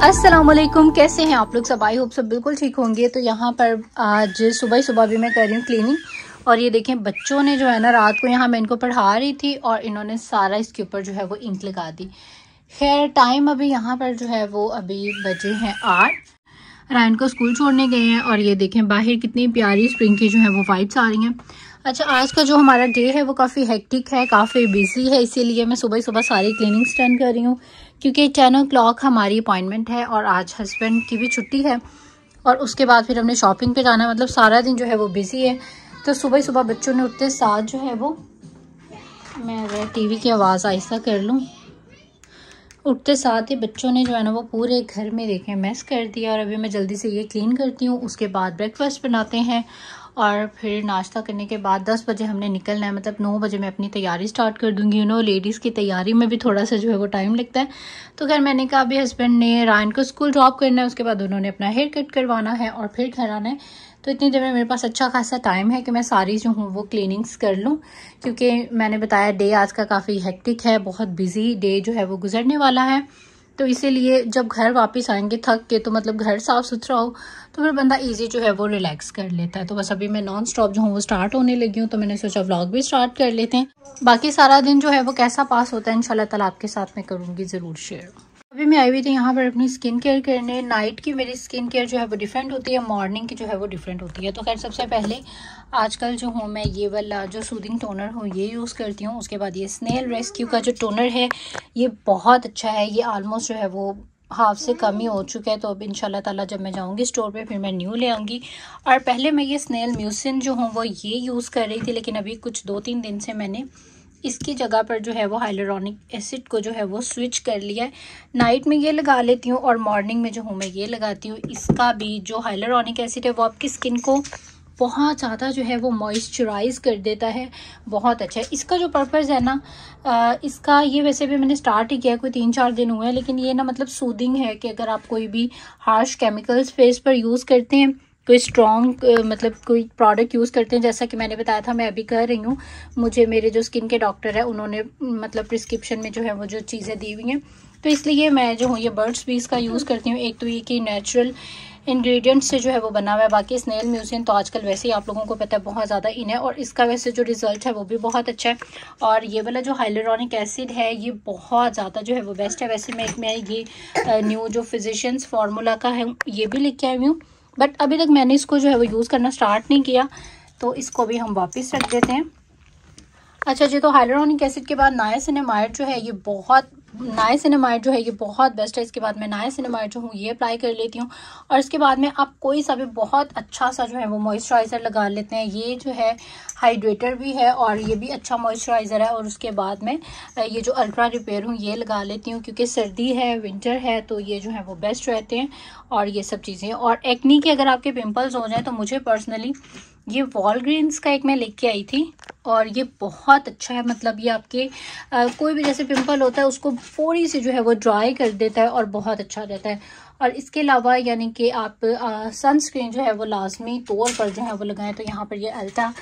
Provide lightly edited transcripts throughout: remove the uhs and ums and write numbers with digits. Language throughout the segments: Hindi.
अस्सलाम वालेकुम, कैसे हैं आप लोग सब? आई होप सब बिल्कुल ठीक होंगे। तो यहाँ पर आज सुबह सुबह भी मैं कर रही हूँ क्लीनिंग। और ये देखें, बच्चों ने जो है ना, रात को यहाँ मैं इनको पढ़ा रही थी और इन्होंने सारा इसके ऊपर जो है वो इंक लगा दी। खैर टाइम अभी यहाँ पर जो है वो अभी बजे हैं 8। रायन को स्कूल छोड़ने गए हैं और ये देखें बाहर कितनी प्यारी स्प्रिंग की जो है वो वाइब्स आ रही हैं। अच्छा, आज का जो हमारा डे है वो काफ़ी हेक्टिक है, काफ़ी बिजी है, इसीलिए मैं सुबह सुबह सारी क्लीनिंग डन कर रही हूँ क्योंकि 10 o'clock हमारी अपॉइंटमेंट है और आज हस्बैंड की भी छुट्टी है और उसके बाद फिर हमने शॉपिंग पे जाना है। मतलब सारा दिन जो है वो बिजी है। तो सुबह सुबह बच्चों ने उठते साथ जो है वो, मैं अगर टीवी की आवाज़ आहिस्ता कर लूँ, उठते साथ ही बच्चों ने जो है ना वो पूरे घर में देखें मैस कर दिया। और अभी मैं जल्दी से ये क्लीन करती हूँ, उसके बाद ब्रेकफास्ट बनाते हैं और फिर नाश्ता करने के बाद 10 बजे हमने निकलना है। मतलब 9 बजे मैं अपनी तैयारी स्टार्ट कर दूँगी। लेडीज़ की तैयारी में भी थोड़ा सा जो है वो टाइम लगता है। तो खैर मैंने कहा अभी हस्बैंड ने रायन को स्कूल ड्रॉप करना है, उसके बाद उन्होंने अपना हेयर कट करवाना है और फिर घर आना है। तो इतनी देर में मेरे पास अच्छा खासा टाइम है कि मैं सारी जो हूँ वो क्लीनिंग्स कर लूँ, क्योंकि मैंने बताया डे आज का काफ़ी हेक्टिक है, बहुत बिजी डे जो है वो गुजरने वाला है। तो इसीलिए जब घर वापस आएंगे थक के, तो मतलब घर साफ़ सुथरा हो तो फिर बंदा इजी जो है वो रिलैक्स कर लेता है। तो बस अभी मैं नॉन स्टॉप जो हूँ वो स्टार्ट होने लगी हूँ, तो मैंने सोचा व्लॉग भी स्टार्ट कर लेते हैं। बाकी सारा दिन जो है वो कैसा पास होता है इंशाल्लाह ताला आपके साथ मैं करूँगी ज़रूर शेयर। अभी मैं आई हुई थी यहाँ पर अपनी स्किन केयर करने। नाइट की मेरी स्किन केयर जो है वो डिफरेंट होती है, मॉर्निंग की जो है वो डिफरेंट होती है। तो खैर सबसे पहले आजकल जो हूँ मैं ये वाला जो सूदिंग टोनर हूँ ये यूज़ करती हूँ। उसके बाद ये स्नेल रेस्क्यू का जो टोनर है ये बहुत अच्छा है। ये ऑलमोस्ट जो है वो हाफ से कम ही हो चुका है। तो अब इंशाल्लाह ताला जब मैं जाऊँगी स्टोर पे फिर मैं न्यू ले आऊँगी। और पहले मैं ये स्नेल म्यूसिन जो हूँ वो ये यूज़ कर रही थी, लेकिन अभी कुछ 2-3 दिन से मैंने इसकी जगह पर जो है वो हाइलुरोनिक एसिड को जो है वो स्विच कर लिया है। नाइट में ये लगा लेती हूँ और मॉर्निंग में जो हूँ मैं ये लगाती हूँ। इसका भी जो हाइलुरोनिक एसिड है वो आपकी स्किन को बहुत ज़्यादा जो है वो मॉइस्चराइज कर देता है, बहुत अच्छा है। इसका जो पर्पज़ है ना, इसका ये वैसे भी मैंने स्टार्ट ही किया, कोई 3-4 दिन हुए हैं, लेकिन ये ना मतलब सूदिंग है कि अगर आप कोई भी हार्श केमिकल्स फेस पर यूज़ करते हैं, कोई स्ट्रॉन्ग मतलब कोई प्रोडक्ट यूज़ करते हैं, जैसा कि मैंने बताया था मैं अभी कर रही हूँ, मुझे मेरे जो स्किन के डॉक्टर है उन्होंने मतलब प्रिस्क्रिप्शन में जो है वो जो चीज़ें दी हुई हैं, तो इसलिए मैं जो हूँ ये बर्ड्स बीज का यूज़ करती हूँ। एक तो ये कि नेचुरल इंग्रेडिएंट्स से जो है वो बना हुआ है, बाकी स्नेल म्यूसिन तो आजकल वैसे ही आप लोगों को पता है बहुत ज़्यादा इन है और इसका वैसे जो रिजल्ट है वो भी बहुत अच्छा है। और ये वाला जो हाइलुरोनिक एसिड है ये बहुत ज़्यादा जो है वो बेस्ट है। वैसे मैं ये न्यू जो फिजिशियंस फार्मूला का है ये भी लिख के आई हूँ, बट अभी तक मैंने इसको जो है वो यूज़ करना स्टार्ट नहीं किया, तो इसको भी हम वापस रख देते हैं। अच्छा जी, तो हाइलुरोनिक एसिड के बाद नायासिनामाइड जो है ये बहुत बेस्ट है। इसके बाद मैं नायासिनामाइड जो हूँ ये अप्लाई कर लेती हूँ और इसके बाद में आप कोई सा भी बहुत अच्छा सा जो है वो मॉइस्चराइज़र लगा लेते हैं। ये जो है हाइड्रेटर भी है और ये भी अच्छा मॉइस्चराइज़र है। और उसके बाद में ये जो अल्ट्रा रिपेयर हूँ ये लगा लेती हूँ, क्योंकि सर्दी है, विंटर है, तो ये जो है वो बेस्ट रहते हैं और ये सब चीज़ें। और एक्नी के अगर आपके पिम्पल्स हो जाए तो मुझे पर्सनली ये वॉलग्रीन्स का एक मैं लेके आई थी और ये बहुत अच्छा है। मतलब ये आपके कोई भी जैसे पिंपल होता है उसको थोड़ी सी जो है वो ड्राई कर देता है और बहुत अच्छा रहता है। और इसके अलावा यानी कि आप सनस्क्रीन जो है वो लाजमी तौर पर जो है वो लगाएं। तो यहाँ पर ये अल्टा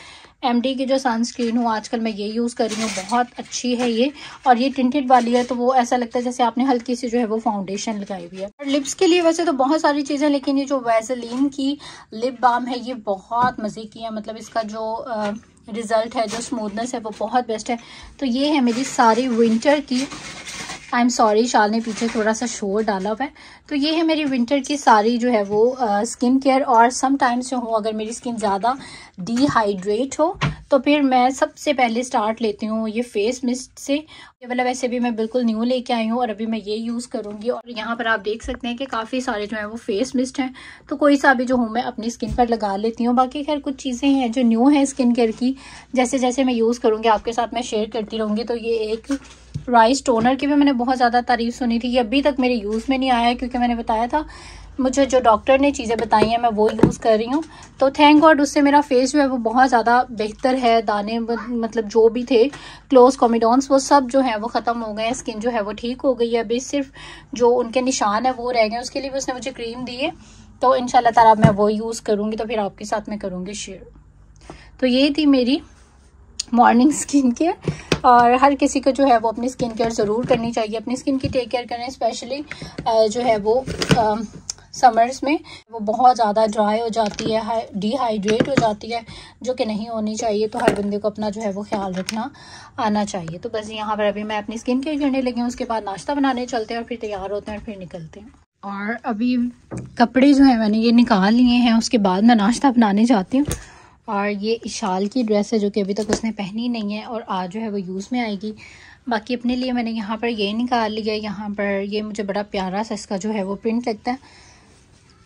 MD की जो सनस्क्रीन हो आजकल मैं ये यूज़ कर रही हूँ, बहुत अच्छी है ये। और ये टिंटेड वाली है तो वो ऐसा लगता है जैसे आपने हल्की सी जो है वो फाउंडेशन लगाई हुई है। और लिप्स के लिए वैसे तो बहुत सारी चीज़ें, लेकिन ये जो वैसलीन की लिप बाम है ये बहुत मज़े की है। मतलब इसका जो रिज़ल्ट है, जो स्मूथनेस है वो बहुत बेस्ट है। तो ये है मेरी सारी विंटर की, आई एम सॉरी शाल ने पीछे थोड़ा सा शोर डाला हुआ है। तो ये है मेरी विंटर की सारी जो है वो स्किन केयर। और समटाइम्स जो हूँ अगर मेरी स्किन ज़्यादा डिहाइड्रेट हो तो फिर मैं सबसे पहले स्टार्ट लेती हूँ ये फेस मिस्ट से। ये वाला वैसे भी मैं बिल्कुल न्यू लेके आई हूँ और अभी मैं ये यूज़ करूँगी। और यहाँ पर आप देख सकते हैं कि काफ़ी सारे जो है वो फेस मिस्ट हैं, तो कोई सा भी जो हूँ मैं अपनी स्किन पर लगा लेती हूँ। बाकी खैर कुछ चीज़ें हैं जो न्यू है स्किन केयर की, जैसे जैसे मैं यूज़ करूँगी आपके साथ मैं शेयर करती रहूँगी। तो ये एक राइस टोनर की भी मैंने बहुत ज़्यादा तारीफ़ सुनी थी, ये अभी तक मेरे यूज़ में नहीं आया है, क्योंकि मैंने बताया था मुझे जो डॉक्टर ने चीज़ें बताई हैं मैं वो यूज़ कर रही हूँ। तो थैंक गॉड उससे मेरा फेस जो है वो बहुत ज़्यादा बेहतर है। दाने मतलब जो भी थे क्लोज कॉमिडॉन्स वो सब जो है वो ख़त्म हो गए हैं, स्किन जो है वो ठीक हो गई है। अभी सिर्फ जो उनके निशान है वो रह गए, उसके लिए भी उसने मुझे क्रीम दी है, तो इंशाल्लाह ताला मैं वो यूज़ करूँगी, तो फिर आपके साथ मैं करूँगी शेयर। तो ये थी मेरी मॉर्निंग स्किन केयर। और हर किसी को जो है वो अपनी स्किन केयर ज़रूर करनी चाहिए, अपनी स्किन की टेक केयर करें, स्पेशली जो है वो समर्स में वो बहुत ज़्यादा ड्राई हो जाती है, डिहाइड्रेट हो जाती है, जो कि नहीं होनी चाहिए। तो हर बंदे को अपना जो है वो ख्याल रखना आना चाहिए। तो बस यहाँ पर अभी मैं अपनी स्किन केयर करने लगी हूँ, उसके बाद नाश्ता बनाने चलते हैं और फिर तैयार होते हैं और फिर निकलते हैं। और अभी कपड़े जो है मैंने ये निकाल लिए हैं, उसके बाद मैं नाश्ता बनाने जाती हूँ। और ये इशाल की ड्रेस है जो कि अभी तक उसने पहनी नहीं है और आज जो है वो यूज़ में आएगी। बाकी अपने लिए मैंने यहाँ पर ये निकाल लिया, यहाँ पर ये मुझे बड़ा प्यारा सा इसका जो है वो प्रिंट लगता है।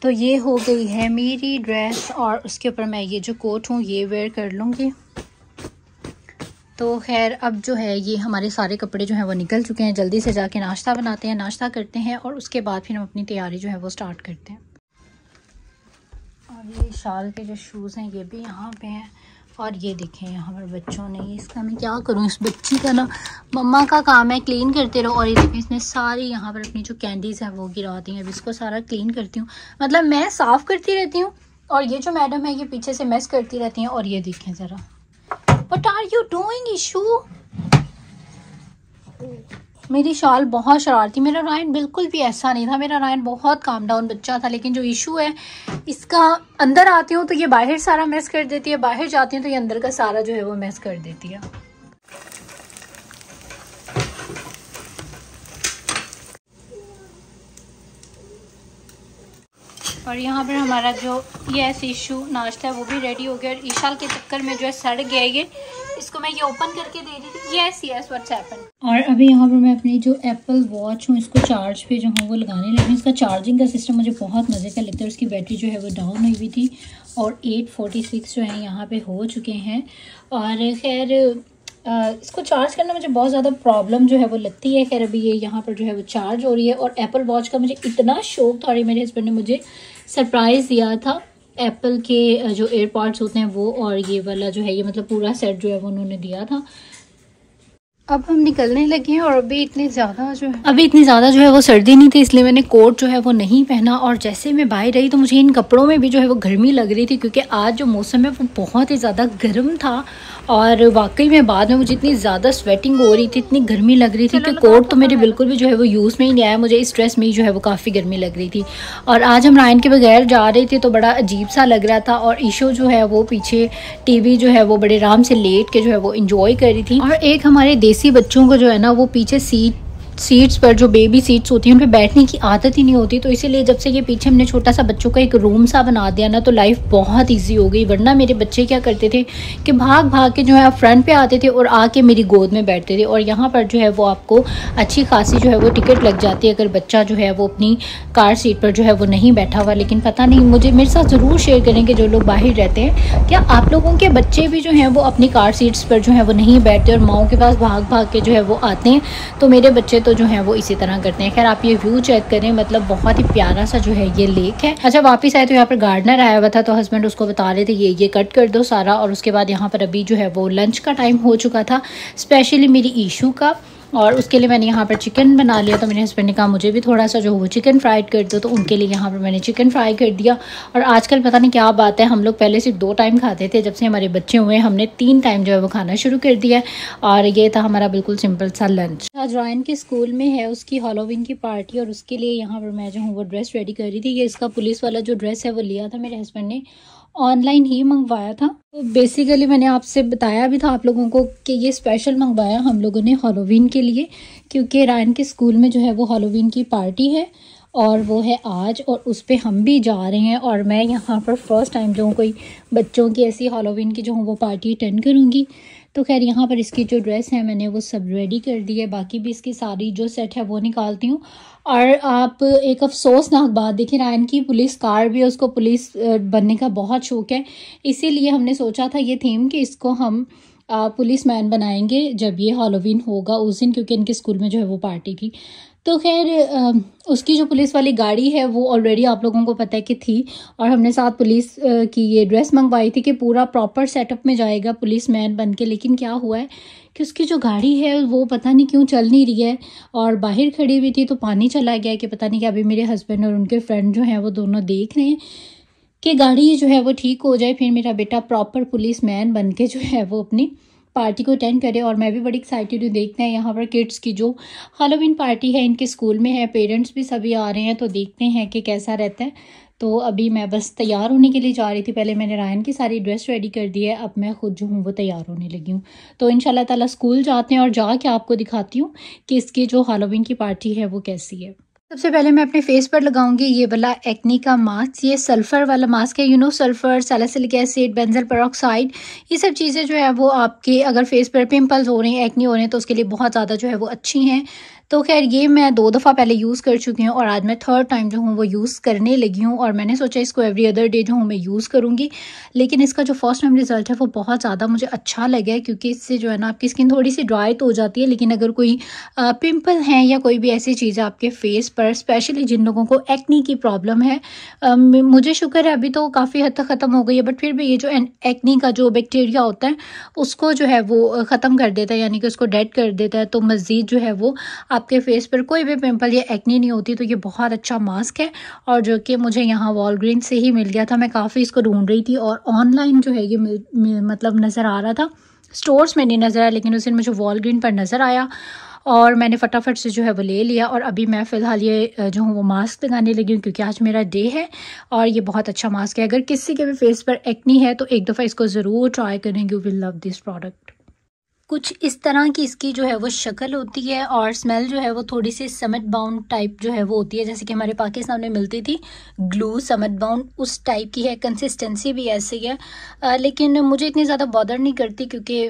तो ये हो गई है मेरी ड्रेस और उसके ऊपर मैं ये जो कोट हूँ ये वेयर कर लूँगी। तो खैर अब जो है ये हमारे सारे कपड़े जो हैं वो निकल चुके हैं। जल्दी से जाके नाश्ता बनाते हैं, नाश्ता करते हैं और उसके बाद फिर हम अपनी तैयारी जो है वो स्टार्ट करते हैं। और ये शाल के जो शूज़ हैं ये भी यहाँ पे हैं। और ये देखें यहाँ पर बच्चों ने, इसका मैं क्या करूँ, इस बच्ची का ना मम्मा का काम है क्लीन करते रहो। और ये देखें इसने सारी यहाँ पर अपनी जो कैंडीज़ हैं वो गिरा दी हैं। अब इसको सारा क्लीन करती हूँ, मतलब मैं साफ़ करती रहती हूँ और ये जो मैडम है ये पीछे से मेस करती रहती हैं। और ये देखें ज़रा, what are you doing issue. मेरी शाल बहुत शरारती, मेरा रायन बिल्कुल भी ऐसा नहीं था, मेरा रायन बहुत काम डाउन बच्चा था। लेकिन जो इशू है इसका, अंदर आती हूँ तो ये बाहर सारा मैस कर देती है, बाहर जाती हूँ तो ये अंदर का सारा जो है वो मैस कर देती है। और यहाँ पर हमारा जो ये इशू नाश्ता है वो भी रेडी हो गया। और ईशाल के चक्कर में जो है सड़ गया ये, इसको मैं ये ओपन करके दे रही थी। Yes yes what's happen. और अभी यहाँ पर मैं अपनी जो एप्पल वॉच हूँ इसको चार्ज पे जो हूँ वो लगाने लगी। इसका चार्जिंग का सिस्टम मुझे बहुत मज़े का लगता है। उसकी बैटरी जो है वो डाउन हुई हुई थी और 8:46 जो है यहाँ पे हो चुके हैं। और खैर इसको चार्ज करना मुझे बहुत ज़्यादा प्रॉब्लम जो है वो लगती है। खैर अभी ये यहाँ पर जो है वो चार्ज हो रही है। और एप्पल वॉच का मुझे इतना शौक था और मेरे हस्बैंड ने मुझे सरप्राइज़ दिया था, एप्पल के जो एयरपॉड्स होते हैं वो और ये वाला जो है ये मतलब पूरा सेट जो है वो उन्होंने दिया था। अब हम निकलने लगे हैं और अभी इतनी ज़्यादा जो है वो सर्दी नहीं थी, इसलिए मैंने कोट जो है वो नहीं पहना। और जैसे मैं बाहर रही तो मुझे इन कपड़ों में भी जो है वो गर्मी लग रही थी, क्योंकि आज जो मौसम है वो बहुत ही ज़्यादा गर्म था। और वाकई में बाद में मुझे इतनी ज़्यादा स्वेटिंग हो रही थी, इतनी गर्मी लग रही थी कि कोट तो मेरे बिल्कुल भी जो है वो यूज़ में ही नहीं आया। मुझे इस ड्रेस में ही जो है वो काफ़ी गर्मी लग रही थी। और आज हम रायन के बगैर जा रहे थे तो बड़ा अजीब सा लग रहा था। और ईशो जो है वो पीछे टीवी जो है वो बड़े आराम से लेट के जो है वो इंजॉय कर रही थी। और एक हमारे देसी बच्चों को जो है ना वो पीछे सीट्स पर, जो बेबी सीट्स होती हैं उन पर बैठने की आदत ही नहीं होती। तो इसीलिए जब से ये पीछे हमने छोटा सा बच्चों का एक रूम सा बना दिया ना तो लाइफ बहुत इजी हो गई। वरना मेरे बच्चे क्या करते थे कि भाग भाग के जो है फ्रंट पे आते थे और आके मेरी गोद में बैठते थे। और यहाँ पर जो है वो आपको अच्छी खासी जो है वो टिकट लग जाती है अगर बच्चा जो है वो अपनी कार सीट पर जो है वो नहीं बैठा हुआ। लेकिन पता नहीं, मुझे मेरे साथ ज़रूर शेयर करेंगे जो लोग बाहर रहते हैं, क्या आप लोगों के बच्चे भी जो हैं वो अपनी कार सीट्स पर जो है वो नहीं बैठते और माओ के पास भाग भाग के जो है वो आते हैं। तो मेरे बच्चे तो जो है वो इसी तरह करते हैं। खैर आप ये व्यू चेक करें, मतलब बहुत ही प्यारा सा जो है ये लेक है। अच्छा वापस आए तो यहाँ पर गार्डनर आया हुआ था तो हस्बैंड उसको बता रहे थे ये कट कर दो सारा। और उसके बाद यहाँ पर अभी जो है वो लंच का टाइम हो चुका था, स्पेशली मेरी ईशू का। और उसके लिए मैंने यहाँ पर चिकन बना लिया। तो मेरे हस्बैंड ने कहा मुझे भी थोड़ा सा जो वो चिकन फ्राइड कर दो, तो उनके लिए यहाँ पर मैंने चिकन फ्राई कर दिया। और आजकल पता नहीं क्या बात है, हम लोग पहले सिर्फ 2 टाइम खाते थे, जब से हमारे बच्चे हुए हमने 3 टाइम जो है वो खाना शुरू कर दिया। और ये था हमारा बिल्कुल सिंपल सा लंच। आज रायन के स्कूल में है उसकी हैलोवीन की पार्टी और उसके लिए यहाँ पर मैं जो हूँ वो ड्रेस रेडी कर रही थी। ये इसका पुलिस वाला जो ड्रेस है वो लिया था मेरे हस्बैंड ने, ऑनलाइन ही मंगवाया था। तो बेसिकली मैंने आपसे बताया भी था आप लोगों को कि ये स्पेशल मंगवाया हम लोगों ने हैलोवीन के लिए, क्योंकि रायन के स्कूल में जो है वो हैलोवीन की पार्टी है और वो है आज, और उस पर हम भी जा रहे हैं। और मैं यहाँ पर फर्स्ट टाइम जो कोई बच्चों की ऐसी हैलोवीन की जो हूँ वो पार्टी अटेंड करूँगी। तो खैर यहाँ पर इसकी जो ड्रेस है मैंने वो सब रेडी कर दी है, बाकी भी इसकी सारी जो सेट है वो निकालती हूँ। और आप एक अफसोसनाक बात देखिए, रायन की पुलिस कार भी है, उसको पुलिस बनने का बहुत शौक है। इसीलिए हमने सोचा था ये थीम कि इसको हम पुलिस मैन बनाएंगे जब ये हैलोवीन होगा उस दिन, क्योंकि इनके स्कूल में जो है वो पार्टी थी। तो खैर उसकी जो पुलिस वाली गाड़ी है वो ऑलरेडी आप लोगों को पता है कि थी, और हमने साथ पुलिस की ये ड्रेस मंगवाई थी कि पूरा प्रॉपर सेटअप में जाएगा पुलिस मैन बन के। लेकिन क्या हुआ है कि उसकी जो गाड़ी है वो पता नहीं क्यों चल नहीं रही है, और बाहर खड़ी हुई थी तो पानी चला गया कि पता नहीं कि अभी मेरे हस्बैंड और उनके फ्रेंड जो हैं वो दोनों देख रहे हैं कि गाड़ी जो है वो ठीक हो जाए, फिर मेरा बेटा प्रॉपर पुलिस मैन बन के जो है वो अपनी पार्टी को अटेंड करें और मैं भी बड़ी एक्साइटेड हूँ। देखते हैं यहाँ पर किड्स की जो हैलोवीन पार्टी है इनके स्कूल में है, पेरेंट्स भी सभी आ रहे हैं, तो देखते हैं कि कैसा रहता है। तो अभी मैं बस तैयार होने के लिए जा रही थी, पहले मैंने रायन की सारी ड्रेस रेडी कर दी है, अब मैं खुद जो हूँ वो तैयार होने लगी हूँ। तो इंशाल्लाह ताला स्कूल जाते हैं और जाके आपको दिखाती हूँ कि इसकी जो हैलोवीन की पार्टी है वो कैसी है। सबसे पहले मैं अपने फेस पर लगाऊंगी ये वाला एक्नी का मास्क। ये सल्फर वाला मास्क है, sulphur, salicylic acid, benzyl peroxide, ये सब चीज़ें जो है वो आपके अगर फेस पर पिंपल्स हो रहे हैं, एक्नी हो रहे हैं तो उसके लिए बहुत ज़्यादा जो है वो अच्छी हैं। तो खैर ये मैं 2 दफ़ा पहले यूज़ कर चुकी हूँ और आज मैं 3rd टाइम जो हूँ वो यूज़ करने लगी हूँ और मैंने सोचा इसको एवरी अदर डे जो हूँ मैं यूज़ करूँगी। लेकिन इसका जो फर्स्ट टाइम रिज़ल्ट है वो बहुत ज़्यादा मुझे अच्छा लगा है, क्योंकि इससे जो है ना आपकी स्किन थोड़ी सी ड्राई तो हो जाती है, लेकिन अगर कोई पिंपल हैं या कोई भी ऐसी चीज़ है आपके फेस पर, स्पेशली जिन लोगों को एक्नी की प्रॉब्लम है, मुझे शुक्र है अभी तो काफ़ी हद तक ख़त्म हो गई है, बट फिर भी ये जो एक्नी का जो बैक्टीरिया होता है उसको जो है वो ख़त्म कर देता है, यानी कि उसको डेड कर देता है। तो मज़ीद जो है वो आपके फेस पर कोई भी पिंपल या एक्नी नहीं होती। तो ये बहुत अच्छा मास्क है और जो कि मुझे यहाँ वॉलग्रीन से ही मिल गया था। मैं काफ़ी इसको ढूंढ रही थी और ऑनलाइन जो है ये मतलब नज़र आ रहा था, स्टोर्स में नहीं नज़र आया, लेकिन उस दिन मुझे वॉलग्रीन पर नज़र आया और मैंने फटाफट से जो है वो ले लिया। और अभी मैं फ़िलहाल ये जो हूँ वो मास्क लगाने लगी हूँ, क्योंकि आज मेरा डे है और ये बहुत अच्छा मास्क है। अगर किसी के भी फेस पर एक्नी है तो एक दफ़ा इसको ज़रूर ट्राई करें, you will love this product. कुछ इस तरह की इसकी जो है वो शक्ल होती है और स्मेल जो है वो थोड़ी सी समट बाउंड टाइप जो है वो होती है, जैसे कि हमारे पाकिस्तान में मिलती थी ग्लू समट बाउंड, उस टाइप की है। कंसिस्टेंसी भी ऐसी है, लेकिन मुझे इतनी ज़्यादा बॉदर नहीं करती, क्योंकि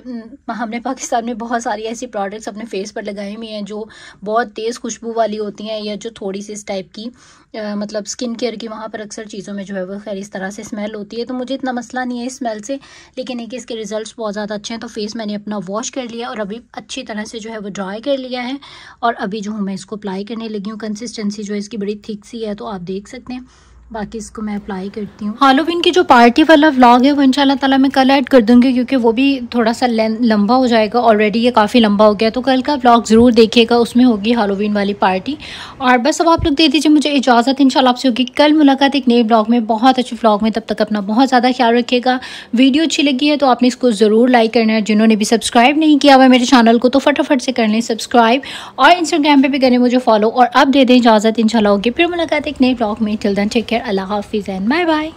हमने पाकिस्तान में बहुत सारी ऐसी प्रोडक्ट्स अपने फेस पर लगाई हुई हैं जो बहुत तेज़ खुशबू वाली होती हैं या जो थोड़ी सी इस टाइप की मतलब स्किन केयर की, वहाँ पर अक्सर चीज़ों में जो है वो खैर इस तरह से स्मेल होती है। तो मुझे इतना मसला नहीं है इस स्मेल से, लेकिन एक इसके रिजल्ट्स बहुत ज़्यादा अच्छे हैं। तो फेस मैंने अपना वॉश कर लिया और अभी अच्छी तरह से जो है वो ड्राई कर लिया है और अभी जो हूँ मैं इसको अप्लाई करने लगी हूँ। कंसिस्टेंसी जो है इसकी बड़ी थिक सी है, तो आप देख सकते हैं। बाकी इसको मैं अप्लाई करती हूँ। हैलोवीन की जो पार्टी वाला व्लॉग है वो इंशाल्लाह ताला मैं कल ऐड कर दूँगी, क्योंकि वो भी थोड़ा सा लंबा हो जाएगा, ऑलरेडी ये काफ़ी लंबा हो गया। तो कल का व्लॉग ज़रूर देखिएगा, उसमें होगी हैलोवीन वाली पार्टी। और बस अब आप लोग दे दीजिए मुझे इजाज़त, इंशाल्लाह आपसे होगी कल मुलाकात एक नए व्लॉग में, बहुत अच्छे व्लॉग में। तब तक अपना बहुत ज़्यादा ख्याल रखिएगा। वीडियो अच्छी लगी है तो आपने इसको ज़रूर लाइक करना है। जिन्होंने भी सब्सक्राइब नहीं किया हुआ मेरे चैनल को तो फटाफट से कर लें सब्सक्राइब, और इंस्टाग्राम पर भी करें मुझे फॉलो। और अब दे दें इजाज़त, इंशाल्लाह होगी फिर मुलाकात एक नए व्लॉग में। टिल देन टेक केयर, अल्लाह हाफिज़ एंड बाय बाय।